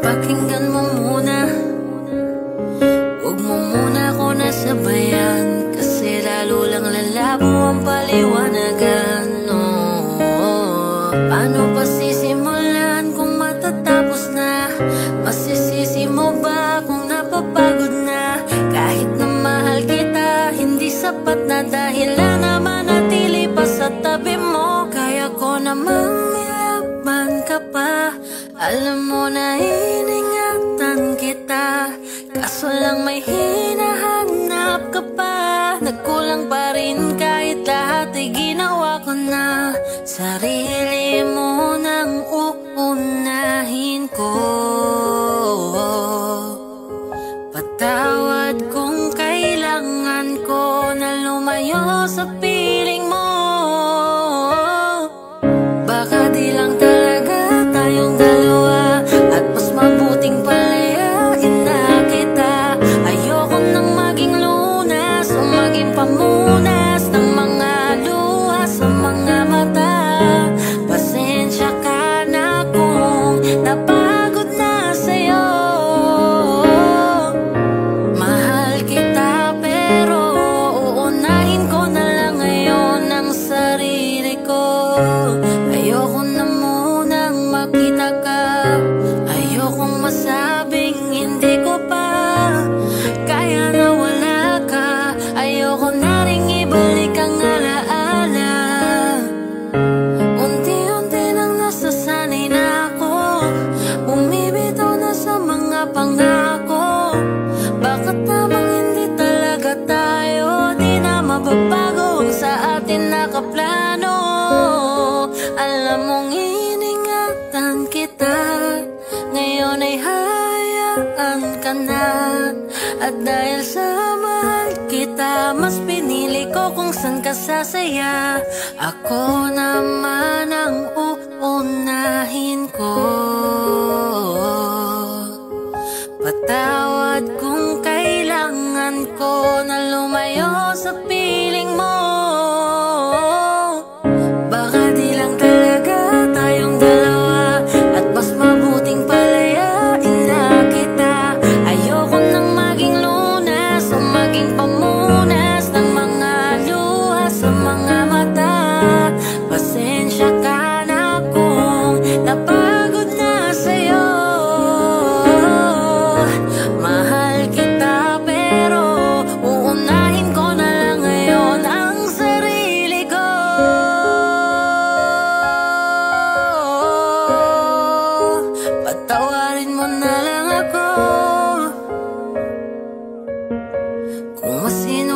Pakinggan mo muna, huwag mo muna ako nasabayan, kasi lalo lang lalabo ang paliwanagan. Paano pa sisimulan kung matatapos na? Masisisi mo ba kung napapagod na? Kahit na mahal kita, hindi sapat na dahilan na manatili pa sa tabi mo. Kaya ko namang nilaban ka pa, alam mo na iningatan kita, kaso lang may hinahanap ka pa. Nagkulang pa rin kahit lahat ay ginawa ko na. Sarili mo nang uunahin ko. Patawad kung kailangan ko na lumayo sa piling mo. Baka di lang talaga tayong dalawa, at mas mabuting palayain na kita. Ayoko nang maging lunas o maging pamunas ng mga luha sa mga mata. Pasensya ka na kung napagod na sa'yo. Mahal kita pero uunahin ko na lang ngayon ang sarili ko. Ayoko na munang makita ka, ayokong masabing hindi ko pa kaya na wala ka. Ayoko na ring ibalik ang alaala. Unti-unti nang nasasanay na ako, bumibitaw na sa mga pangako. Bakit namang hindi talaga tayo, di na mababago ang sa atin nakaplano. Alam mong iningatan kita, ngayon ay hayaan ka na. At dahil sa mahal kita, mas pinili ko kung saan ka sasaya. Ako naman ang uunahin ko. Patawad kung kailangan ko na lumayo sa piling mo. Baka di lang talaga tayong dalawa, at mas mabuting palayain na kita. Ayoko nang maging lunas o maging pamunas ng mga luha sa mga mata. Pasensya ka na kung napagod na sa'yo. Mahal kita pero uunahin ko na lang ngayon ang sarili ko. Patawarin mo na lang ako kung masino